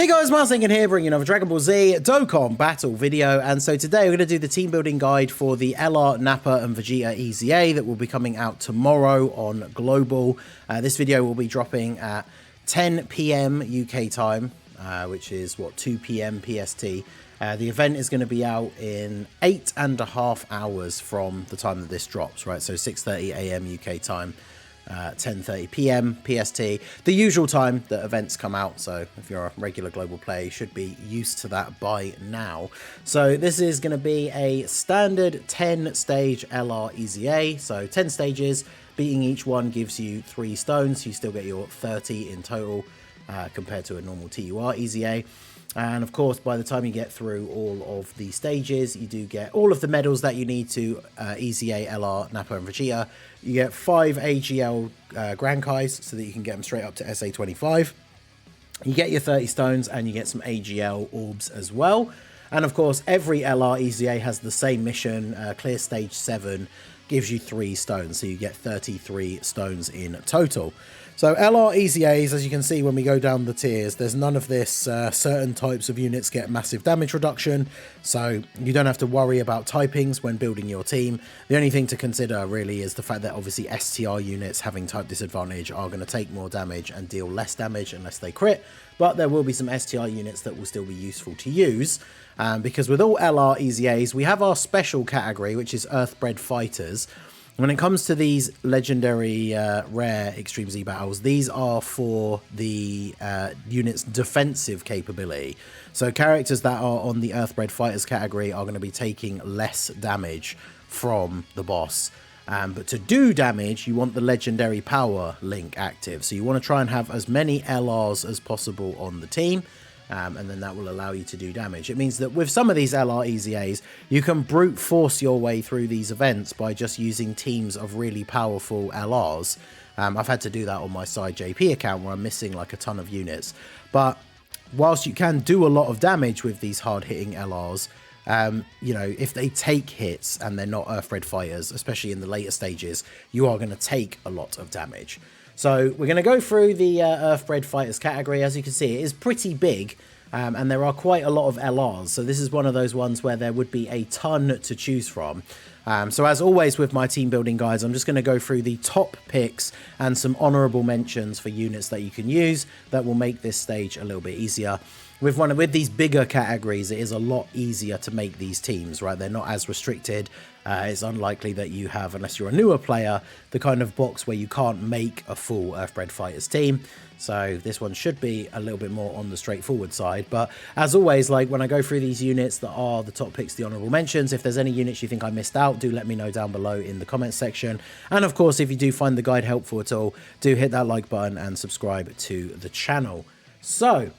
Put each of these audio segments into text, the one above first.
Hey guys, Marsinkin here, bringing another Dragon Ball Z Dokkan battle video, and so today we're going to do the team building guide for the LR, Nappa and Vegeta EZA that will be coming out tomorrow on Global. This video will be dropping at 10 PM UK time, which is, 2 PM PST. The event is going to be out in 8.5 hours from the time that this drops, right? So 6:30 AM UK time. 10:30 PM PST, the usual time that events come out, so if you're a regular global player you should be used to that by now. So this is going to be a standard 10 stage LR EZA, so 10 stages, beating each one gives you 3 stones, so you still get your 30 in total compared to a normal TUR EZA. And of course, by the time you get through all of the stages, you do get all of the medals that you need to EZA, LR, Nappa and Vegeta. You get 5 AGL Grand Kais so that you can get them straight up to SA25. You get your 30 stones and you get some AGL orbs as well. And of course, every LR EZA has the same mission, clear stage 7, gives you 3 stones, so you get 33 stones in total. So LR EZAs, as you can see when we go down the tiers, there's none of this certain types of units get massive damage reduction, so you don't have to worry about typings when building your team. The only thing to consider really is the fact that obviously STR units having type disadvantage are going to take more damage and deal less damage unless they crit, but there will be some STR units that will still be useful to use. Because with all LR EZAs, we have our special category, which is Earthbred Fighters. When it comes to these legendary rare Extreme Z battles, these are for the unit's defensive capability. So characters that are on the Earthbred Fighters category are going to be taking less damage from the boss. But to do damage, you want the legendary power link active. So you want to try and have as many LRs as possible on the team. And then that will allow you to do damage. It means that with some of these LR EZAs, you can brute force your way through these events by just using teams of really powerful LRs. I've had to do that on my side JP account where I'm missing like a ton of units. But whilst you can do a lot of damage with these hard-hitting LRs, you know, if they take hits and they're not Earthbred Fighters, especially in the later stages, you are going to take a lot of damage. So we're going to go through the Earthbred Fighters category. As you can see, it is pretty big, and there are quite a lot of LRs. So this is one of those ones where there would be a ton to choose from. So as always with my team building guides, I'm just going to go through the top picks and some honourable mentions for units that you can use that will make this stage a little bit easier. With these bigger categories, it is a lot easier to make these teams, right? They're not as restricted. It's unlikely that you have, unless you're a newer player, the kind of box where you can't make a full Earthbred Fighters team. So this one should be a little bit more on the straightforward side. But as always, like when I go through these units that are the top picks, the honourable mentions, if there's any units you think I missed out, do let me know down below in the comments section. And of course, if you do find the guide helpful at all, do hit that like button and subscribe to the channel. So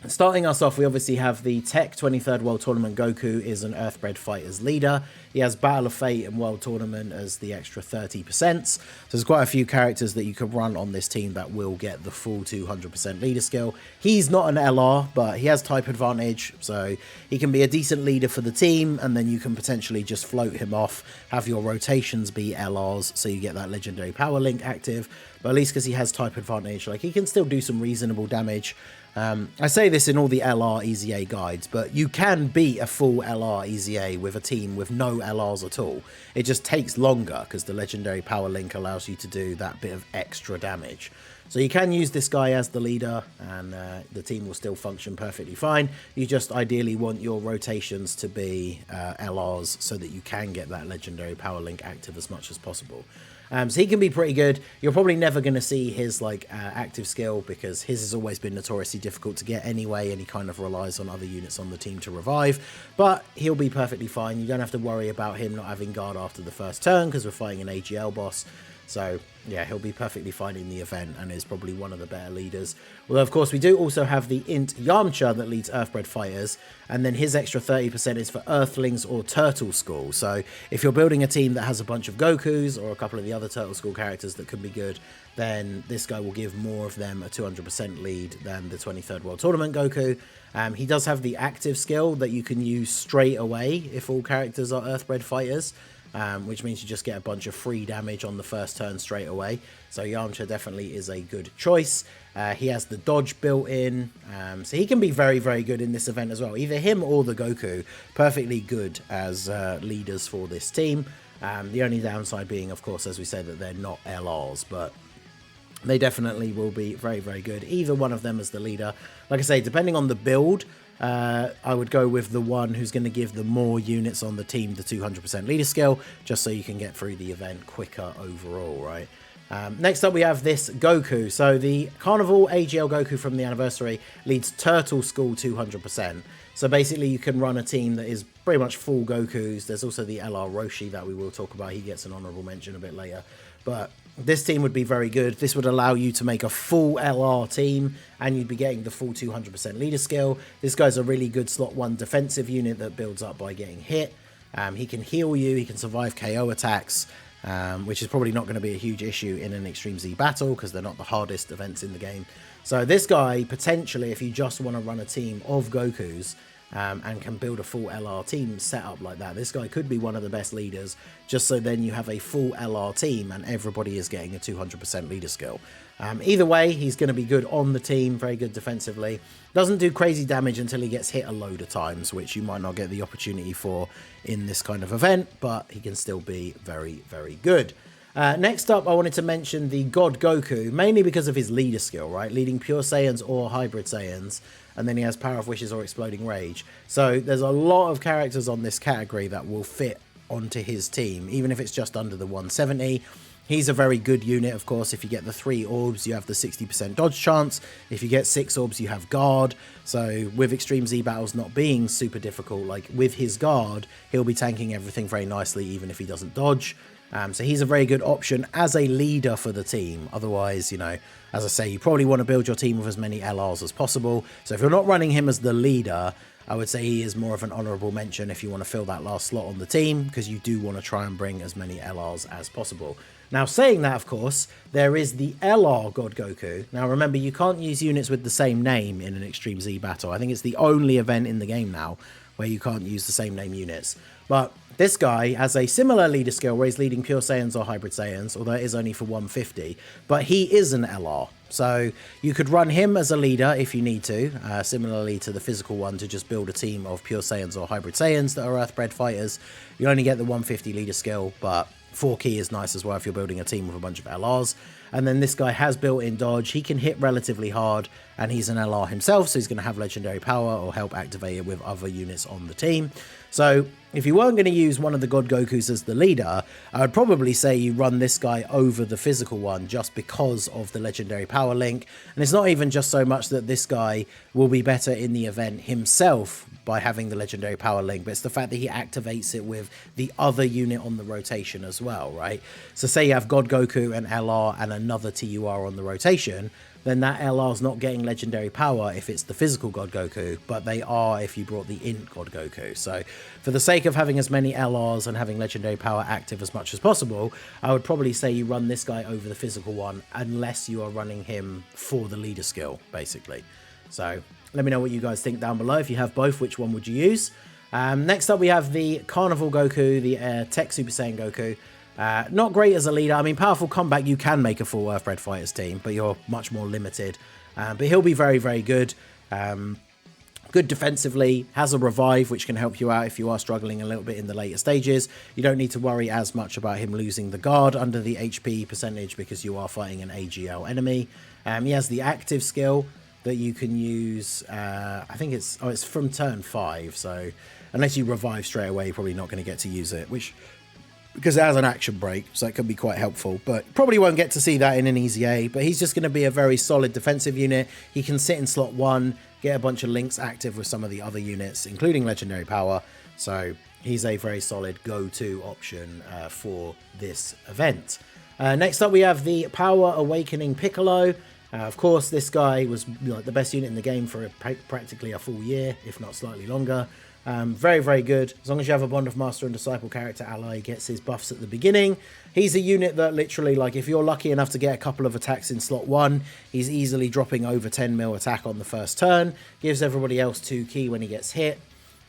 starting us off, we obviously have the Tech 23rd World Tournament. Goku is an Earthbred Fighters leader. He has Battle of Fate and World Tournament as the extra 30%. So there's quite a few characters that you can run on this team that will get the full 200% leader skill. He's not an LR, but he has type advantage, so he can be a decent leader for the team, and then you can potentially just float him off, have your rotations be LRs, so you get that legendary power link active. But at least because he has type advantage, like he can still do some reasonable damage. I say this in all the LR EZA guides, but you can beat a full LR EZA with a team with no LRs at all. It just takes longer because the legendary power link allows you to do that bit of extra damage. So you can use this guy as the leader and the team will still function perfectly fine. You just ideally want your rotations to be LRs so that you can get that legendary power link active as much as possible. So he can be pretty good. You're probably never going to see his active skill because his has always been notoriously difficult to get anyway, and he kind of relies on other units on the team to revive. But he'll be perfectly fine. You don't have to worry about him not having guard after the first turn because we're fighting an AGL boss. So yeah, he'll be perfectly fine in the event and is probably one of the better leaders. Well, of course, we do also have the Int Yamcha that leads Earthbred Fighters, and then his extra 30% is for Earthlings or Turtle School. So if you're building a team that has a bunch of Gokus or a couple of the other Turtle School characters that could be good, then this guy will give more of them a 200% lead than the 23rd World Tournament Goku. He does have the active skill that you can use straight away if all characters are Earthbred Fighters. which means you just get a bunch of free damage on the first turn straight away. So Yamcha definitely is a good choice. He has the dodge built in, so he can be very, very good in this event as well. Either him or the Goku, perfectly good as leaders for this team. The only downside being, of course, as we said, that they're not LRs, but they definitely will be very, very good. Either one of them as the leader. Like I say, depending on the build, I would go with the one who's going to give the more units on the team the 200% leader skill, just so you can get through the event quicker overall, right? Next up, we have this Goku. So the Carnival AGL Goku from the anniversary leads Turtle School 200%. So basically, you can run a team that is pretty much full Gokus. There's also the LR Roshi that we will talk about. He gets an honorable mention a bit later. But this team would be very good. This would allow you to make a full LR team, and you'd be getting the full 200% leader skill. This guy's a really good slot 1 defensive unit that builds up by getting hit. He can heal you. He can survive KO attacks, which is probably not going to be a huge issue in an Extreme Z battle because they're not the hardest events in the game. So this guy, potentially, if you just want to run a team of Gokus and can build a full LR team set up like that, this guy could be one of the best leaders, just so then you have a full LR team and everybody is getting a 200% leader skill. Either way, he's going to be good on the team, very good defensively. Doesn't do crazy damage until he gets hit a load of times, which you might not get the opportunity for in this kind of event, but he can still be very, very good. Next up, I wanted to mention the God Goku, mainly because of his leader skill, right? Leading Pure Saiyans or Hybrid Saiyans, and then he has Power of Wishes or Exploding Rage. So there's a lot of characters on this category that will fit onto his team, even if it's just under the 170. He's a very good unit, of course. If you get the 3 orbs, you have the 60% dodge chance. If you get 6 orbs, you have guard. So with Extreme Z battles not being super difficult, like with his guard, he'll be tanking everything very nicely, even if he doesn't dodge. So he's a very good option as a leader for the team. Otherwise, you know, as I say, you probably want to build your team with as many LRs as possible. So if you're not running him as the leader, I would say he is more of an honorable mention if you want to fill that last slot on the team, because you do want to try and bring as many LRs as possible. Now, saying that, of course, there is the LR God Goku. Now, remember, you can't use units with the same name in an Extreme Z battle. I think it's the only event in the game now where you can't use the same name units. But this guy has a similar leader skill where he's leading Pure Saiyans or Hybrid Saiyans, although it is only for 150. But he is an LR. So you could run him as a leader if you need to, similarly to the physical one, to just build a team of Pure Saiyans or Hybrid Saiyans that are Earthbred fighters. You only get the 150 leader skill, but 4 key is nice as well if you're building a team with a bunch of LRs. And then this guy has built-in dodge. He can hit relatively hard, and he's an LR himself, so he's going to have legendary power or help activate it with other units on the team. So if you weren't going to use one of the God Gokus as the leader, I would probably say you run this guy over the physical one just because of the legendary power link. And it's not even just so much that this guy will be better in the event himself by having the legendary power link, but it's the fact that he activates it with the other unit on the rotation as well, right? So say you have God Goku, an LR, and another TUR on the rotation, then that LR's not getting legendary power if it's the physical God Goku, but they are if you brought the int God Goku. So for the sake of having as many LRs and having legendary power active as much as possible, I would probably say you run this guy over the physical one, unless you are running him for the leader skill, basically. So let me know what you guys think down below. If you have both, which one would you use? Next up, we have the Carnival Goku, the Tech Super Saiyan Goku. Not great as a leader. I mean, powerful combat, you can make a full Earthbred Fighters team, but you're much more limited. But he'll be very, very good. Good defensively, has a revive, which can help you out if you are struggling a little bit in the later stages. You don't need to worry as much about him losing the guard under the HP percentage because you are fighting an AGL enemy. He has the active skill that you can use. I think it's from turn 5, so unless you revive straight away, you're probably not going to get to use it, because it has an action break, so it can be quite helpful. But probably won't get to see that in an EZA, but he's just going to be a very solid defensive unit. He can sit in slot 1, get a bunch of links active with some of the other units, including legendary power. So he's a very solid go-to option for this event. Next up, we have the Power Awakening Piccolo. Of course, this guy was the best unit in the game for practically a full year, if not slightly longer. Very, very good. As long as you have a Bond of Master and Disciple character ally, he gets his buffs at the beginning. He's a unit that literally, like, if you're lucky enough to get a couple of attacks in slot 1, he's easily dropping over 10 mil attack on the first turn. Gives everybody else 2 key when he gets hit.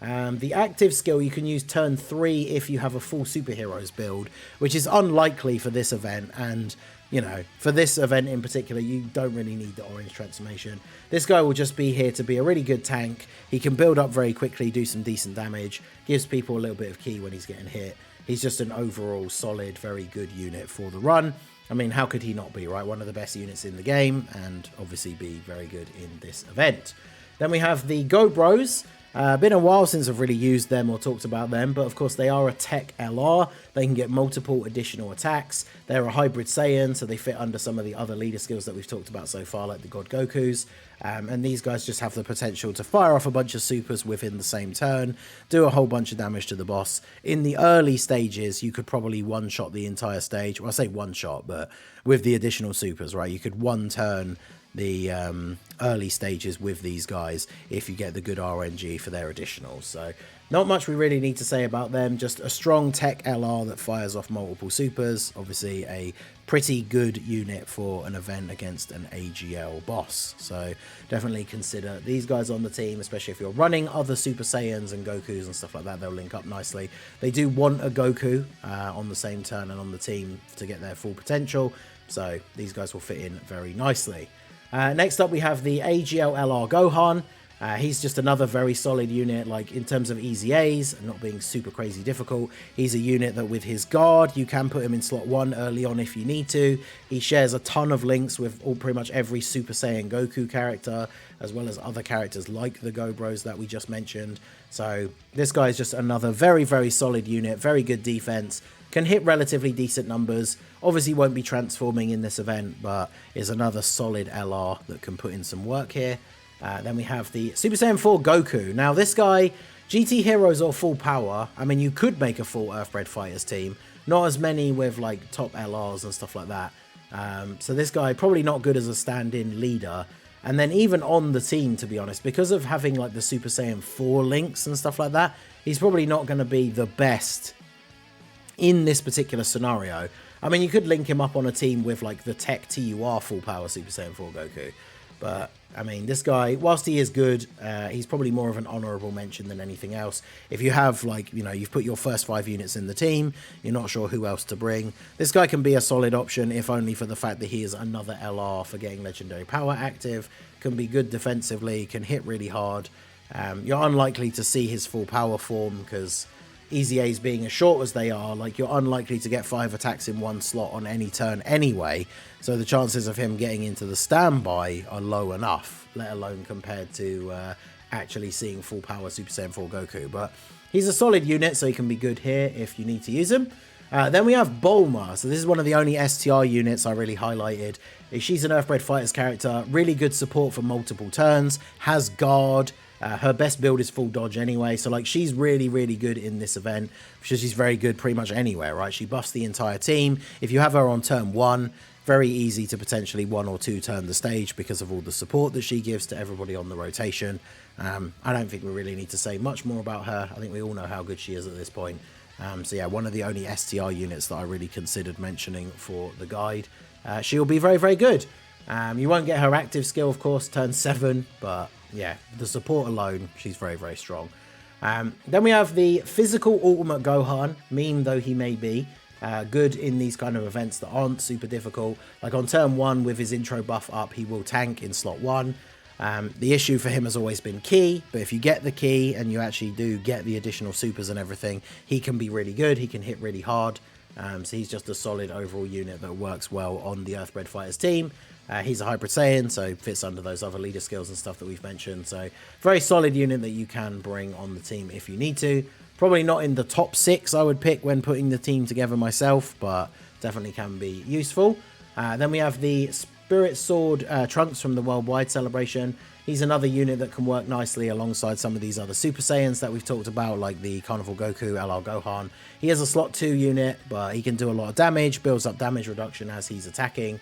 The active skill you can use turn 3 if you have a full superheroes build, which is unlikely for this event, and you know, for this event in particular, you don't really need the orange transformation. This guy will just be here to be a really good tank. He can build up very quickly, do some decent damage, gives people a little bit of key when he's getting hit. He's just an overall solid, very good unit for the run. I mean, how could he not be, right? One of the best units in the game, and obviously be very good in this event. Then we have the Go Bros. Been a while since I've really used them or talked about them, but of course they are a tech LR. They can get multiple additional attacks. They're a hybrid Saiyan, so they fit under some of the other leader skills that we've talked about so far, like the God Gokus. And these guys just have the potential to fire off a bunch of supers within the same turn, do a whole bunch of damage to the boss. In the early stages, you could probably one-shot the entire stage. Well, I say one-shot, but with the additional supers, right? You could one-turn the early stages with these guys if you get the good RNG for their additionals. So not much we really need to say about them, just a strong tech LR that fires off multiple supers. Obviously a pretty good unit for an event against an AGL boss, so definitely consider these guys on the team, especially if you're running other Super Saiyans and Gokus and stuff like that. They'll link up nicely. They do want a Goku on the same turn and on the team to get their full potential, so these guys will fit in very nicely. Next up we have the AGL LR Gohan. He's just another very solid unit, like in terms of easy A's, not being super crazy difficult. He's a unit that with his guard, you can put him in slot 1 early on if you need to. He shares a ton of links with pretty much every Super Saiyan Goku character, as well as other characters like the Go Bros that we just mentioned. So this guy is just another very, very solid unit, very good defense. Can hit relatively decent numbers, obviously won't be transforming in this event, but is another solid LR that can put in some work here. Then we have the Super Saiyan 4 Goku. Now this guy, GT Heroes or full power, I mean you could make a full Earthbred Fighters team, not as many with like top LRs and stuff like that. So this guy probably not good as a stand-in leader. And then even on the team, to be honest, because of having like the Super Saiyan 4 links and stuff like that, he's probably not going to be the best in this particular scenario. I mean, you could link him up on a team with like the Tech TUR full power Super Saiyan 4 Goku, but I mean, this guy, whilst he is good, he's probably more of an honorable mention than anything else. If you have like, you know, you've put your first 5 units in the team, you're not sure who else to bring, this guy can be a solid option, if only for the fact that he is another LR for getting legendary power active, can be good defensively, can hit really hard. You're unlikely to see his full power form because easy A's being as short as they are, like you're unlikely to get 5 attacks in one slot on any turn anyway, so the chances of him getting into the standby are low enough, let alone compared to actually seeing full power Super Saiyan 4 Goku. But he's a solid unit, so he can be good here if you need to use him. Then we have Bulma. So this is one of the only STR units I really highlighted. She's an Earthbred Fighters character, really good support for multiple turns, has guard. Her best build is full dodge anyway, so like she's really, really good in this event, because she's very good pretty much anywhere, right? She buffs the entire team. If you have her on turn 1, very easy to potentially 1 or 2 turn the stage because of all the support that she gives to everybody on the rotation. I don't think we really need to say much more about her. I think we all know how good she is at this point. So yeah, one of the only STR units that I really considered mentioning for the guide. She'll be very, very good. You won't get her active skill, of course, turn 7, but yeah, the support alone, she's very, very strong. Then we have the physical Ultimate Gohan, meme though he may be, good in these kind of events that aren't super difficult. Like on turn 1 with his intro buff up, he will tank in slot 1. The issue for him has always been key, but if you get the key and you actually do get the additional supers and everything, he can be really good, he can hit really hard. So he's just a solid overall unit that works well on the Earthbred Fighters team. He's a Hybrid Saiyan, so fits under those other leader skills and stuff that we've mentioned. So very solid unit that you can bring on the team if you need to. Probably not in the top 6 I would pick when putting the team together myself, but definitely can be useful. Then we have the Spirit Sword Trunks from the Worldwide Celebration. He's another unit that can work nicely alongside some of these other Super Saiyans that we've talked about, like the Carnival Goku, LR Gohan. He has a slot 2 unit, but he can do a lot of damage, builds up damage reduction as he's attacking.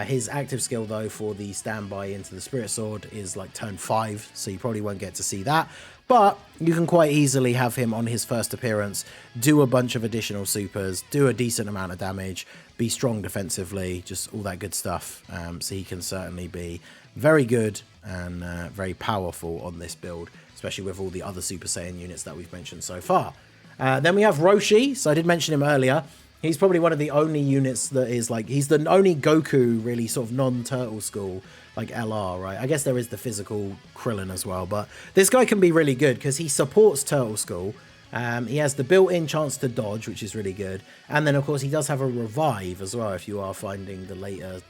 His active skill, though, for the standby into the Spirit Sword is like turn 5, so you probably won't get to see that. But you can quite easily have him on his first appearance, do a bunch of additional supers, do a decent amount of damage, be strong defensively, just all that good stuff. So he can certainly be very good and very powerful on this build, especially with all the other Super Saiyan units that we've mentioned so far. Then we have Roshi. So I did mention him earlier. He's probably one of the only units that is like, he's the only Goku really sort of non-Turtle School, like LR, right? I guess there is the physical Krillin as well, but this guy can be really good because he supports Turtle School. He has the built-in chance to dodge, which is really good. And then, of course, he does have a revive as well if you are finding the later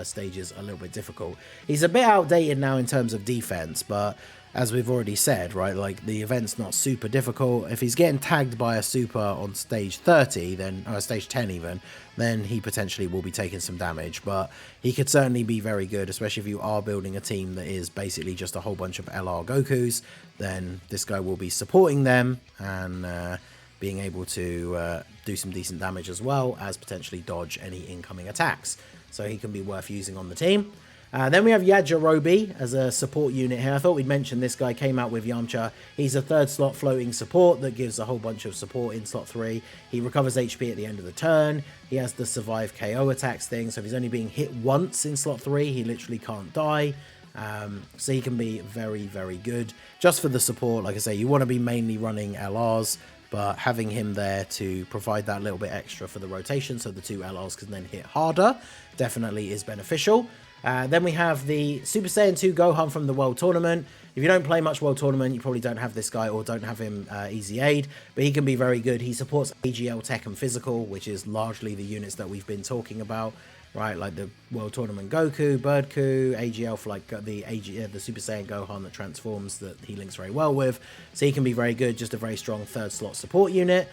stages a little bit difficult. He's a bit outdated now in terms of defense, but as we've already said, right, like the event's not super difficult. If he's getting tagged by a super on stage 30, then, or stage 10 even, then he potentially will be taking some damage. But he could certainly be very good, especially if you are building a team that is basically just a whole bunch of LR Gokus, then this guy will be supporting them and being able to do some decent damage as well as potentially dodge any incoming attacks. So he can be worth using on the team. Then we have Yajirobe as a support unit here. I thought we'd mention this guy came out with Yamcha. He's a 3rd slot floating support that gives a whole bunch of support in slot 3. He recovers HP at the end of the turn. He has the survive KO attacks thing. So if he's only being hit once in slot 3, he literally can't die. So he can be very, very good. Just for the support, like I say, you want to be mainly running LRs, but having him there to provide that little bit extra for the rotation so the 2 LRs can then hit harder definitely is beneficial. Then we have the Super Saiyan 2 Gohan from the World Tournament. If you don't play much World Tournament, you probably don't have this guy or don't have him easy aid, but he can be very good. He supports AGL, Tech, and Physical, which is largely the units that we've been talking about, right? Like the World Tournament Goku, Birdku, AGL for like the Super Saiyan Gohan that transforms that he links very well with. So he can be very good, just a very strong 3rd slot support unit.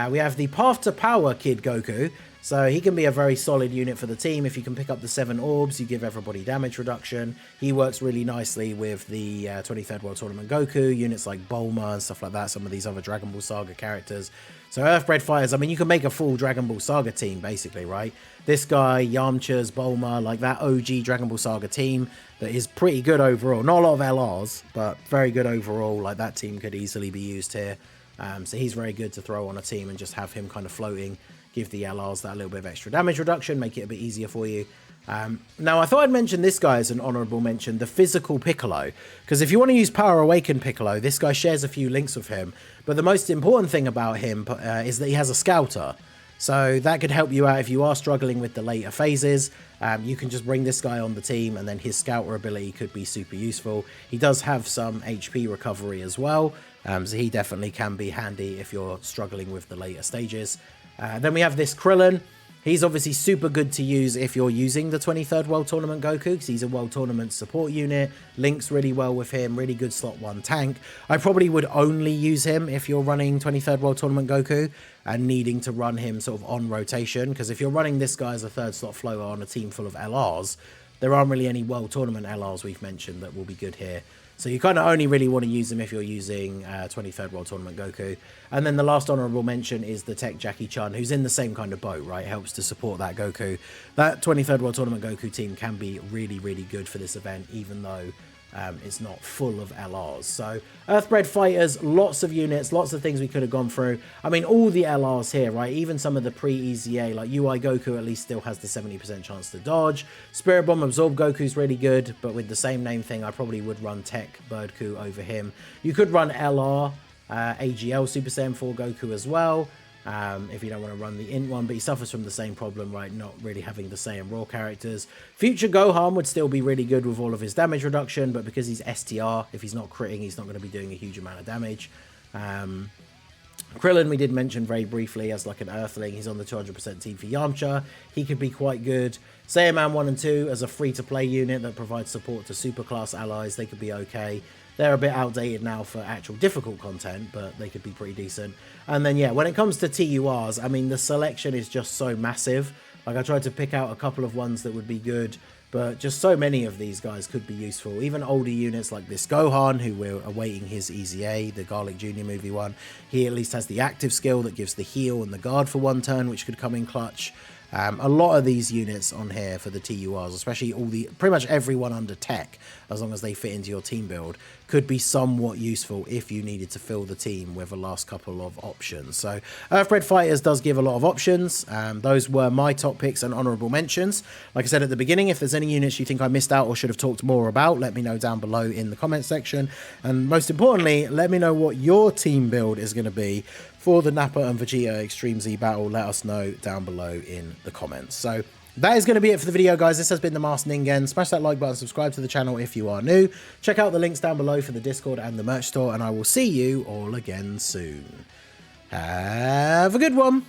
We have the Path to Power Kid Goku. So he can be a very solid unit for the team. If you can pick up the 7 orbs, you give everybody damage reduction. He works really nicely with the 23rd World Tournament Goku, units like Bulma and stuff like that, some of these other Dragon Ball Saga characters. So Earthbred Fighters, I mean, you can make a full Dragon Ball Saga team, basically, right? This guy, Yamcha's, Bulma, like that OG Dragon Ball Saga team that is pretty good overall. Not a lot of LRs, but very good overall. Like that team could easily be used here. So he's very good to throw on a team and just have him kind of floating. Give the LRs that little bit of extra damage reduction, make it a bit easier for you. Now, I thought I'd mention this guy as an honorable mention, the Physical Piccolo, because if you want to use Power Awaken Piccolo, this guy shares a few links with him, but the most important thing about him is that he has a Scouter. So that could help you out if you are struggling with the later phases. You can just bring this guy on the team, and then his Scouter ability could be super useful. He does have some HP recovery as well, so he definitely can be handy if you're struggling with the later stages. Then we have this Krillin. He's obviously super good to use if you're using the 23rd World Tournament Goku, because he's a World Tournament support unit, links really well with him, really good slot 1 tank. I probably would only use him if you're running 23rd World Tournament Goku and needing to run him sort of on rotation, because if you're running this guy as a 3rd slot floater on a team full of LRs, there aren't really any World Tournament LRs we've mentioned that will be good here. So you kind of only really want to use them if you're using 23rd World Tournament Goku. And then the last honorable mention is the Tech Jackie Chun, who's in the same kind of boat, right? Helps to support that Goku. That 23rd World Tournament Goku team can be really, really good for this event, even though it's not full of LRs. So Earthbred Fighters, lots of units, lots of things we could have gone through. I mean, all the LRs here, right? Even some of the pre-EZA, like UI Goku at least still has the 70% chance to dodge. Spirit Bomb Absorb Goku's really good, but with the same name thing, I probably would run Tech Birdku over him. You could run LR, AGL Super Saiyan 4 Goku as well. If you don't want to run the int one, but he suffers from the same problem, right? Not really having the same raw characters. Future Gohan would still be really good with all of his damage reduction, but because he's STR, if he's not critting, he's not going to be doing a huge amount of damage. Krillin, we did mention very briefly as like an Earthling. He's on the 200% team for Yamcha. He could be quite good. Saiyaman 1 and 2 as a free-to-play unit that provides support to superclass allies. They could be okay. They're a bit outdated now for actual difficult content, but they could be pretty decent. And then, yeah, when it comes to TURs, I mean, the selection is just so massive. Like, I tried to pick out a couple of ones that would be good, but just so many of these guys could be useful. Even older units like this Gohan, who we're awaiting his EZA, the Garlic Jr. movie one. He at least has the active skill that gives the heal and the guard for 1 turn, which could come in clutch. A lot of these units on here for the TURs, especially pretty much everyone under Tech, as long as they fit into your team build, could be somewhat useful if you needed to fill the team with a last couple of options. So Earthbred Fighters does give a lot of options. Those were my top picks and honourable mentions. Like I said at the beginning, if there's any units you think I missed out or should have talked more about, let me know down below in the comment section. And most importantly, let me know what your team build is going to be for the Nappa and Vegeta Extreme Z battle. Let us know down below in the comments. So that is going to be it for the video, guys. This has been the Master Ningen. Smash that like button, subscribe to the channel if you are new. Check out the links down below for the Discord and the merch store, and I will see you all again soon. Have a good one.